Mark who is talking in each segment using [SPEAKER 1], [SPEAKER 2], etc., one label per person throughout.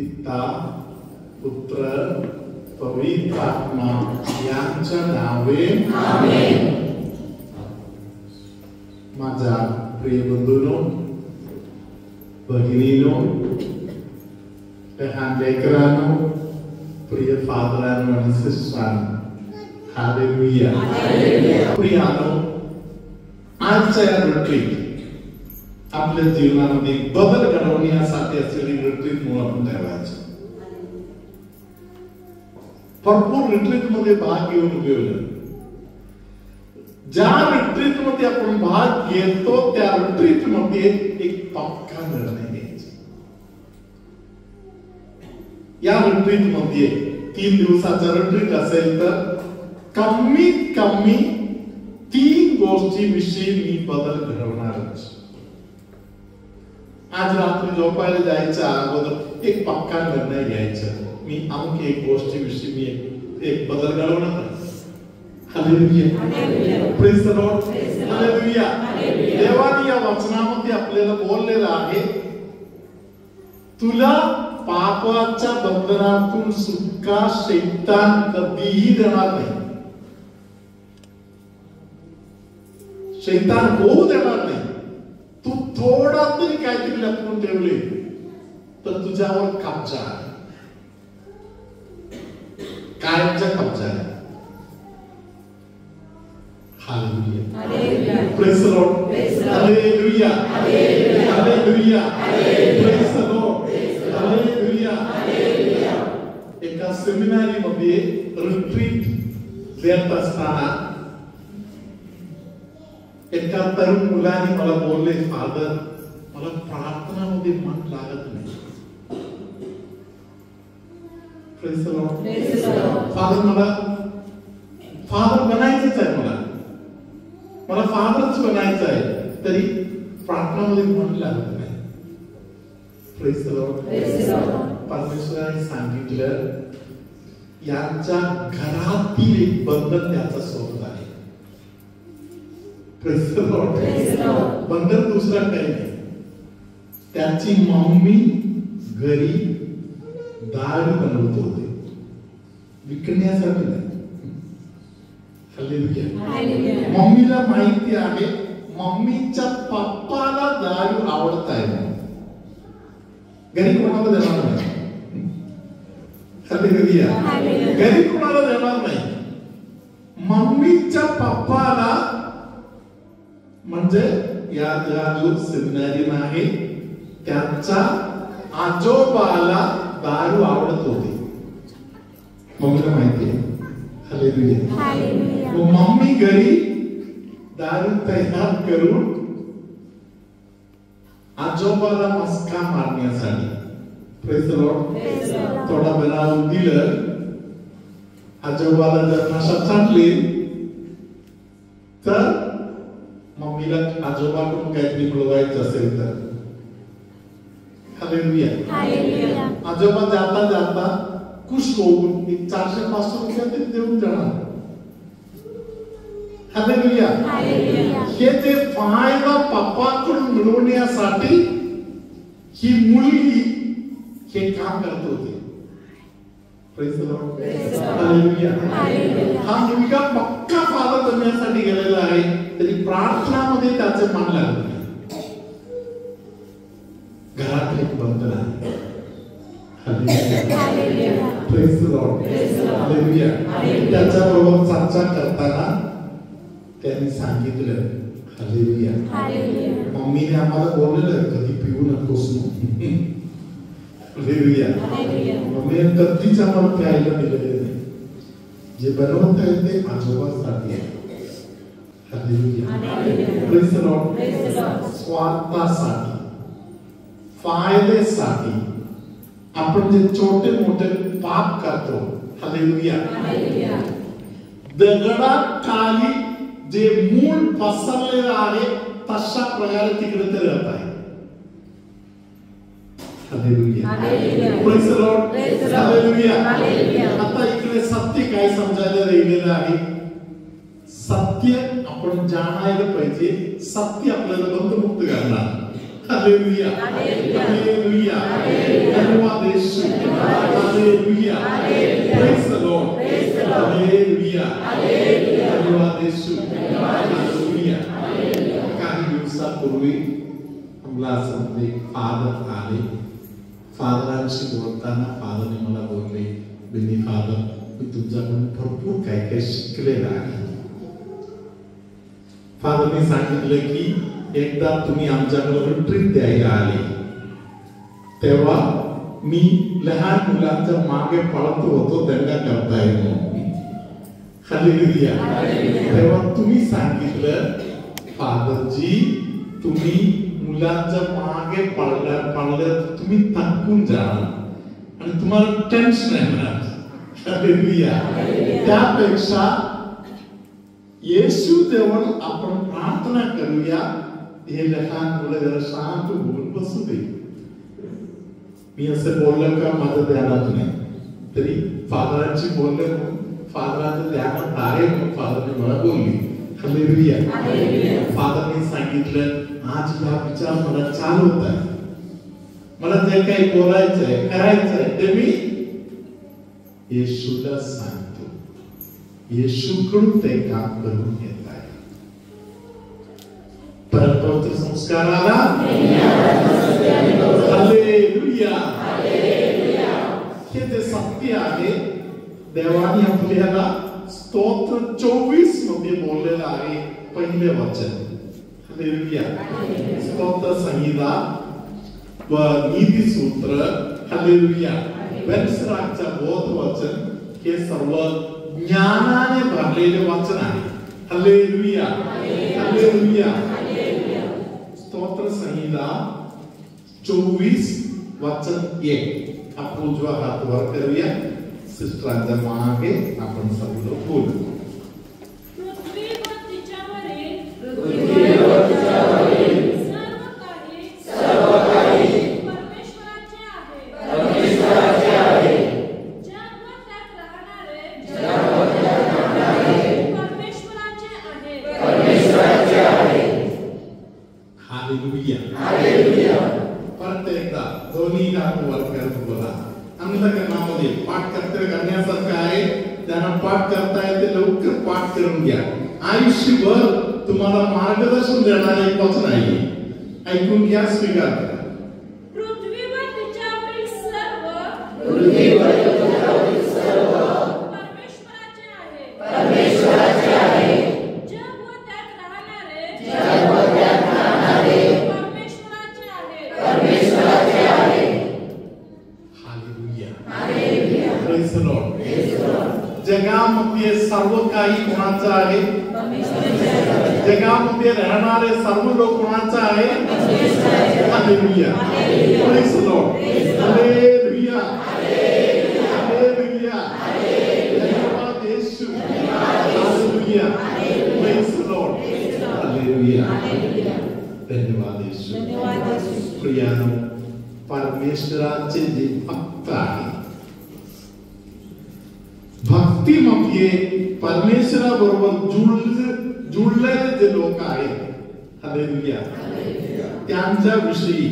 [SPEAKER 1] पिता पुत्र पवित्र आत्मा यांच्या नावे आमेन. माझ्या प्रिय बंधूंनो, भगिनीनो, लहान लेकरांनो, प्रिय फादरांनो आणि सिस्टरांनो, हालेलुया. प्रियानो, आजच्या या रिट्रीट आपल्या जीवनामध्ये बदल घडवण्यासाठी असलेली रिट्रीट म्हणून आपण ठेवायचं. भरपूर रिट्रीट मध्ये भाग घेऊन उपयोग. ज्या रिट्रीट मध्ये आपण भाग घेतो त्या रिट्रीट मध्ये एक पक्का निर्णय घ्यायचा. या रिट्रीट मध्ये 3 दिवसाचा रिट्रीट असेल तर कमीत कमी 3 गोष्टीविषयी मी बदल घडवणारच. आज रात्री झोपायला जायच्या अगोदर एक पक्का निर्णय घ्यायचा. मी अमुक एक गोष्टीविषयी मी एक बदल घडवणार. Hallelujah. Praise the Lord. Hallelujah. देवाने या वचनामध्ये आपल्याला बोललेलं आहे, तुला पापाच्या बंधनातून सुटका शैतान कधीही देणार नाही. शैतान होऊ देणार नाही. तू थोडा तरी काहीतरी लपवून ठेवले तर तुझ्यावर कब्जा आहे, कायमचा कब्जा आहे. Hallelujah. Praise the Lord. Hallelujah. Hallelujah. Praise the Lord. Hallelujah. एका सेमिनारी मध्ये रिट्रीट देत असताना एका तरुण मुलाने मला बोलले, फादर मला प्रार्थनामध्ये मन लागत नाही. Praise the Lord. फादर मला फादर बनायचंच आहे, मला फादरच बनायचं आहे, तरी प्रार्थनामध्ये मन लागत नाही. Praise the Lord. परमेश्वराने सांगितलं यांच्या घरातील एक बंधन त्याचा सोबत आहे. Praise the Lord. बंधन दुसरा काही नाही. त्याची मम्मी घरी दारू बनवत होते, विकण्यासाठी नाही. हालेलुया. मम्मीला माहिती आहे मम्मीच्या पप्पाला दारू आवडत आहे, घरी कोणाला देणार नाही. हालेलुया. घरी कोणाला देणार नाही. मम्मीच्या पप्पाला म्हणजे या जो सेमिनारी आहे त्याचा आजोबाला दारू आवडत होती, मम्मीला माहिती आहे. हालेलुया. मम्मी घरी दारू तयार करून आजोबाला मस्का मारण्यासाठी, प्रेज द लॉर्ड, थोडा बनावून दिलं. आजोबाला जर नशा चढली तर मम्मीला आजोबाकडून काहीतरी मिळवायचं असेल तर. हालेलुया. आजोबा जाता जाता खुश होऊन 400-500 रुपये तरी देऊन जाणार. हालेलुया. हे ते फायदा पप्पाकडून मिळवण्यासाठी ही मुलगी हे काम करत होती. Praise the Lord. हालेलुया. हा मुलगा पक्का फादर बनण्यासाठी गेलेला आहे, तरी प्रार्थनामध्ये त्याचे मन लागत नाही. घरात एक बंधन आहे. Hallelujah. Praise the Lord. Hallelujah. त्याच्याबरोबर चर्चा करताना त्यांनी सांगितलं, हालेलुया, मम्मीने आम्हाला बोललेलं कधी पिऊ नकोस. हालेलुया. मम्मीने कधीच आम्हाला प्यायला दिलेलं नाही. जे बनवत आहे ते आजोबासाठी आहे. हालेलुया. Praise the Lord. स्वार्थासाठी, फायद्यासाठी आपण जे छोटे मोठे पाप करतो, हालेलुया, दगडाखाली जे मूळ पसरलेलं आहे तशा प्रकारे तिकडे ते राहत आहे. Hallelujah. Praise the Lord. Hallelujah. आता इकडे सत्य काय समजायला राहिलेलं आहे. सत्य आपण जाणायला पाहिजे. सत्य आपल्याला बंधमुक्त करणार. हालेलुया हालेलुया धन्यवाद यीशु hallelujah praise the Lord hallelujah धन्यवाद यीशु हालेलुया काही दिवसापूर्वी आम्हाला समजे फादर आले फादरांशी बोलताना फादरने मला बोलले बेनी फादर मी तुमच्याकडून भरपूर काय काय शिकलेलं आहे फादरने सांगितलं की एकदा तुम्ही आमच्याकडे ट्रिप द्यायला आले तेव्हा मी लहान मुलांच्या मागे पळत होतो दंगा करताय म्हणून हालेलुया तेव्हा तुम्ही सांगितलं फादरजी तुम्ही मुलांच्या मागे पळलं तुम्ही थकून जाल आणि तुम्हाला टेन्शन येणार हालेलुया त्यापेक्षा येशू देवळ आपण प्रार्थना करूया हे लहान मुलं जरा शांत होऊन बसू दे मी असं बोललं का माझं ध्यानात नाही तरी फादरांची बोललं फादरांचं ध्यानात आहे म्हणून फादरने मला बोलली हालेलुया फादरने सांगितलं आज हा विचार मला चालवत आहे मला जे काही बोलायचंय करायचंय ते मी येशूला सांगतो येशूकडून ते काम करून घेत आहे परमपवित्र संस्काराला हालेलुया हे ते सत्य आहे देवाने आपल्याला स्तोत्र 24 मध्ये बोललेलं आहे पहिले वचन हालेलुया स्तोत्र संहिता व नीती सूत्र हालेलुया वेलसराच्या बोध वचन हे सर्व ज्ञानाने भरलेले वचन आहे हालेलुया हालेलुया स्तोत्र संहिता 24 वचन 1 आपण उजवा हात वर करूया सिस्टरांच्या मागे आपण सर्व बोलू
[SPEAKER 2] पृथ्वी व तिच्यावरील सर्व काही परमेश्वराचे आहे जग व त्यात राहणारे परमेश्वराचे आहे
[SPEAKER 1] हालेलुया परत एकदा दोन्ही हात वर करून बोला अंधकरणामध्ये पाठ करण्यासारखं आहे त्यांना पाठ करता येते लवकर पाठ करून घ्या आयुष्यभर तुम्हाला मार्गदर्शन देणारे एक वचन आहे ऐकून घ्या स्वीकार करा
[SPEAKER 2] पृथ्वी व तिच्यावरील सर्व परमेश्वराचे आहे जग व त्यात राहणारे परमेश्वराचे आहे
[SPEAKER 1] हालेलुया प्रेज द लॉर्ड जगामध्ये सर्व काही कोणाचं आहे जगामध्ये राहणारे सर्व लोक कोणाचं आहे hallelujah praise the Lord hallelujah hallelujah धन्यवाद येशू hallelujah praise the Lord hallelujah धन्यवाद येशू प्रियानो परमेश्वराचे जे भक्त आहे भक्तीमध्ये परमेश्वराबरोबर जुळलेले जे लोक आहेत हालेलुया त्यांच्या विषयी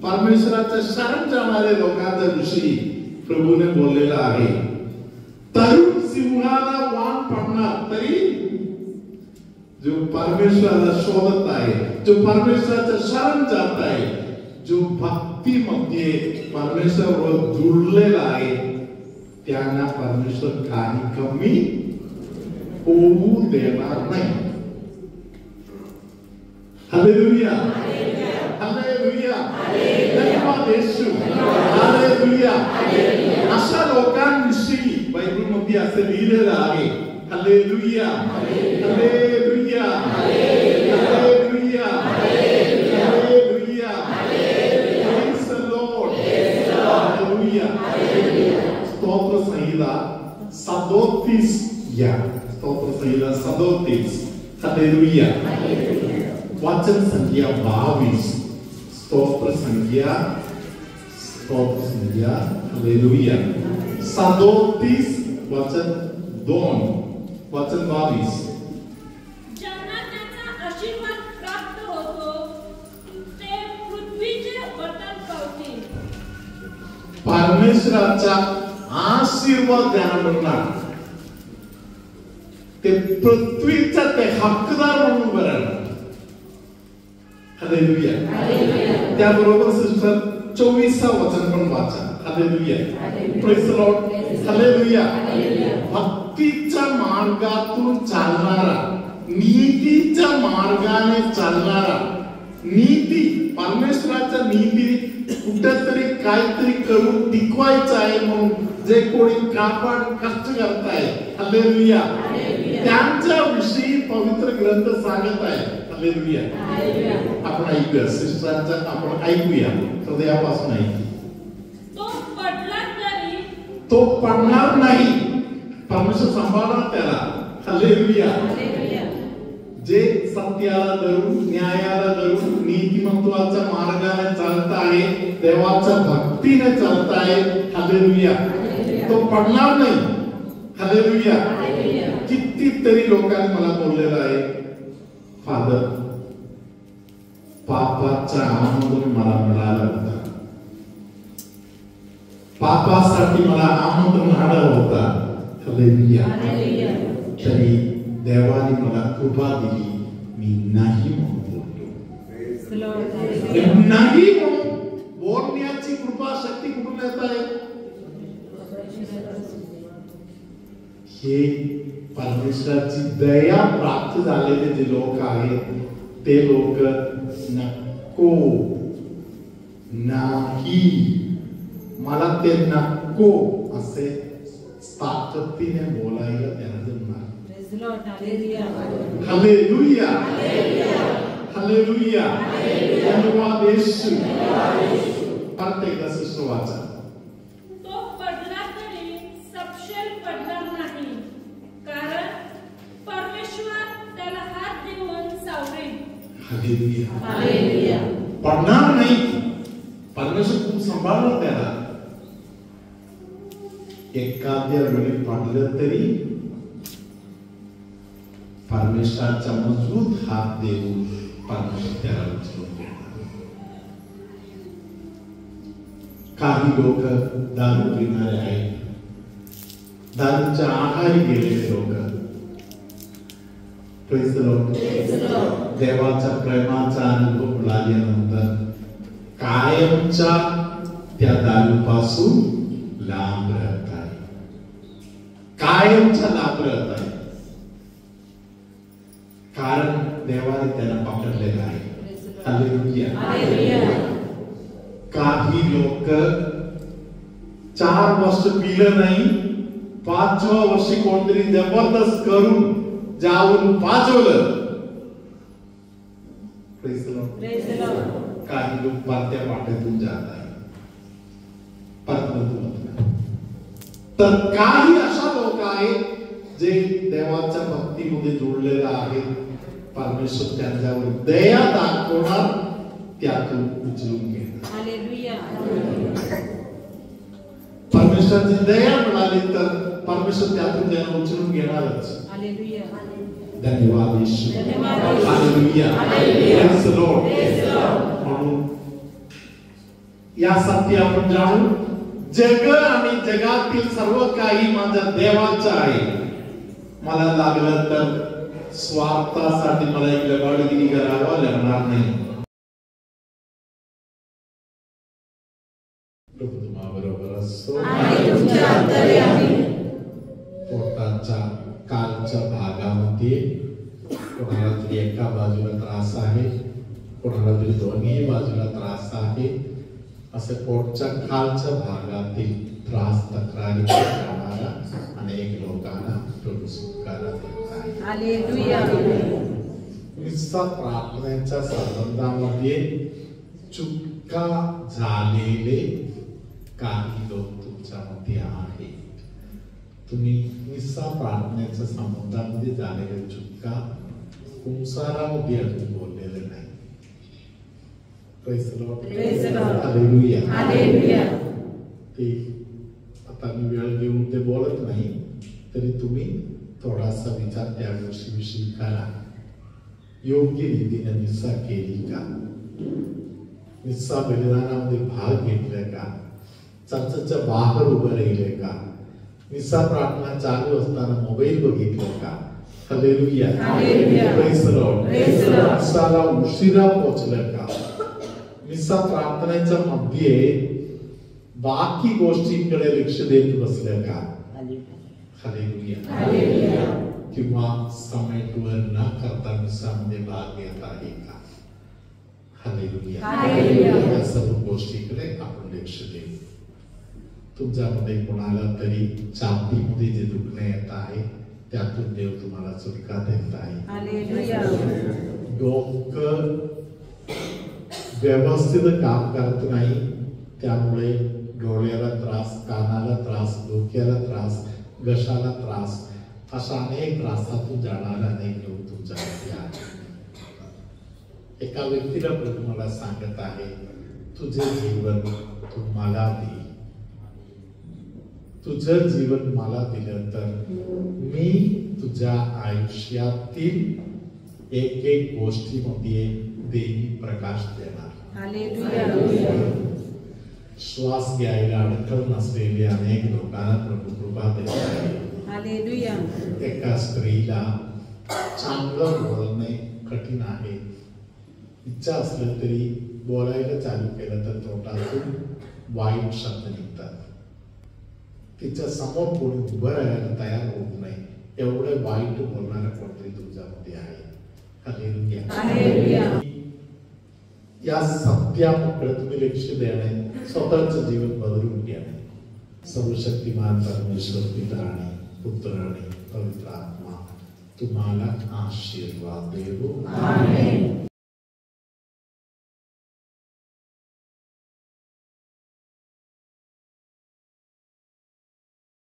[SPEAKER 1] परमेश्वराच्या शरण जाणारे लोकांच्या विषयी प्रभूने बोललेलं आहे तरुण सिंहाला वाण पडणार तरी जो परमेश्वराला शोधत आहे जो परमेश्वराच्या शरण जात आहे जो भक्तीमध्ये परमेश्वराबरोबर जुळलेला आहे त्यांना परमेश्वर काही कमी होऊ देणार नाही हालेलुया हालेलुया धन्यवाद येशू हालेलुया अशा लोकांविषयी बायबलमध्ये असे लिहिलेलं आहे hallelujah hallelujah hallelujah hallelujah praise the Lord hallelujah स्तोत्र संहिता 37 या स्तोत्र संहिता 37 हालेलुया वचन संख्या 22 स्तोत्र संख्या हालेलुया 37 वचन 2 वचन 22
[SPEAKER 2] ज्यांना त्याचा आशीर्वाद प्राप्त होतो ते पृथ्वी
[SPEAKER 1] परमेश्वराचा आशीर्वाद त्यांना मिळणार. ते पृथ्वीचा ते हक्कदार म्हणून उभे राहणार. हालेलुया. त्याबरोबर सिस्टर 24 वचन पण वाचा. Hallelujah. Praise the Lord. Hallelujah. भक्तीच्या मार्गातून चालणारा, नीतीच्या मार्गाने चालणारा, नीती परमेश्वराच्या नीती कुठेतरी काहीतरी करून टिकवायचं आहे म्हणून जे कोणी कापड कष्ट करताय, हालेलुया, त्यांच्या विषयी पवित्र ग्रंथ सांगत आहे. हालेलुया. आपण ऐकूया सिस्टरांचा, आपण ऐकूया हृदयापासून ऐकूया. तो पडणार नाही, परमेश्वर सांभाळणार त्याला. हालेलुया. जे सत्याला धरून, न्यायाला धरून, नीतिमत्वाच्या मार्गाने चालत आहे, देवाच्या भक्तीने चालत आहे, हालेलुया, तो पडणार नाही. हालेलुया. कितीतरी लोकांनी मला बोललेलं आहे, फादर पापाचा आनंद मला मिळाला होता, पापासाठी मला आनंद मिळाला होता. हालेलुया. तरी देवाने मला कृपा दिली, मी नाही म्हणून बोललो. नाही म्हणून बोलण्याची कृपा शक्ती कुठून येत आहे? हे परमेश्वराची दया प्राप्त झालेले जे लोक आहेत, ते लोक नको, नाही, मला ते नको असे ताकदीने बोलायला त्यांना जमणार. हालेलुया. हालेलुया. धन्यवाद येशू. प्रत्येक सिस्टर वाचा.
[SPEAKER 2] तो पडला तरी सपशेल पडणार नाही, कारण परमेश्वर त्याला हात देऊन सावरेल.
[SPEAKER 1] हालेलुया. पडणार नाही, परमेश्वर खूप सांभाळणार त्याला. एखाद्या वेळी पडलं तरी परमेश्वराचा मजबूत हात देऊन परमेश्वर त्याला उचलून घेणार. काही लोक दारू पिणारे आहेत, दारूच्या आहारी गेलेले लोक. Praise the Lord. देवाच्या प्रेमाचा अनुभव मिळाल्यानंतर कायमच्या त्या दारूपासून लांब राहत आहे, कायमच्या लांब राहत आहे, कारण देवाने त्यांना पकडलेलं आहे. हालेलुया. काही लोक 4 वर्ष पिलं नाही, 5व्या वर्षी कोणतरी जबरदस्त करून जाऊन पाजवलं. काही लोक पात्या वाटेतून जात आहे, तर काही अशा लोक आहेत जे देवाच्या भक्तीमध्ये जोडलेले आहेत. परमेश्वर त्यांच्यावर दया दाखवणार, त्यातून उचलून घेणार. परमेश्वराची दया मिळाली तर परमेश्वर त्यातून त्यांना उचलून घेणारच. धन्यवाद येशू. हालेलुया. Praise the Lord. म्हणून यासाठी आपण जाणू, जग आणि जगातील सर्व काही माझ्या देवाचं आहे. मला लागलं तर स्वार्थासाठी मला एक लबाडगिरी करावा लागणार नाही. प्रभू तुम्हाबरोबर असतो. पोटाच्या कालच्या भागामध्ये कोणाला तरी एका बाजूला त्रास आहे, कोणाला तरी दोन्ही बाजूला त्रास आहे. असे पोटच्या खालच्या भागातील त्रास तक्रारी करणारा अनेक लोकांना प्रभू सुटकारा देत आहे. हालेलुया. ख्रिस्ता प्रार्थनेच्या संबंधामध्ये चुका झालेले काही लोक तुमच्यामध्ये आहेत. तुम्ही ख्रिस्ता प्रार्थनेच्या संबंधामध्ये झालेल्या चुका संसारामध्ये अजून बोललेले नाही. Praise the Lord. Hallelujah. Hallelujah. ते आता मी वेळ घेऊन ते बोलत नाही, तरी तुम्ही थोडासा विचार त्या गोष्टीविषयी करा. योग्य रीतीने निस्सा केली का? निस्सा बलिदानामध्ये भाग घेतला का? चर्चच्या बाहेर उभं राहिले का? निसा प्रार्थना चालू असताना मोबाईल बघितलं का? Hallelujah, praise the Lord. निसाला उशिरा पोहोचलं का? निसा प्रार्थनेच्या मध्ये बाकी गोष्टींकडे लक्ष देत बसलं का? हालेलुया. किंवा समेटवर न करता निसामध्ये भाग घेत आहे का? हालेलुया. या सर्व गोष्टीकडे आपण लक्ष देऊ. तुमच्यामध्ये कोणाला तरी छातीमध्ये जे दुखणे येत आहे त्यातून देव तुम्हाला सुटका देत आहे. डोकं व्यवस्थित काम करत नाही, त्यामुळे डोळ्याला त्रास, कानाला त्रास, डोक्याला त्रास, घशाला त्रास, अशा अनेक त्रासातून जाणारे अनेक लोक तुमच्यामध्ये आहेत. एका व्यक्तीला प्रभू मला सांगत आहे, तुझे जीवन तू मला दे. तुझं जीवन मला दिलं तर मी तुझ्या आयुष्यातील एक एक गोष्टीमध्ये देवी प्रकाश देणार. श्वास घ्यायला अडचण नसलेले अनेक लोकांना प्रभू कृपा देत आहे. एका स्त्रीला चांगलं बोलणे कठीण आहे. इच्छा असलं तरी बोलायला चालू केलं तर तोंडातून वाईट शब्द निघतात. तिच्या समोर कोणी उभं राहायला तयार होत नाही, एवढं वाईट बोलणारं कोणतरी तुमच्यामध्ये आहे. हालेलुया. या सत्याकडे तुम्ही लक्ष देणे, स्वतःचं जीवन बदलून घेणे. सर्वशक्तिमान परमेश्वर पिता आणि पुत्र आणि पवित्र आत्मा तुम्हाला आशीर्वाद देवो.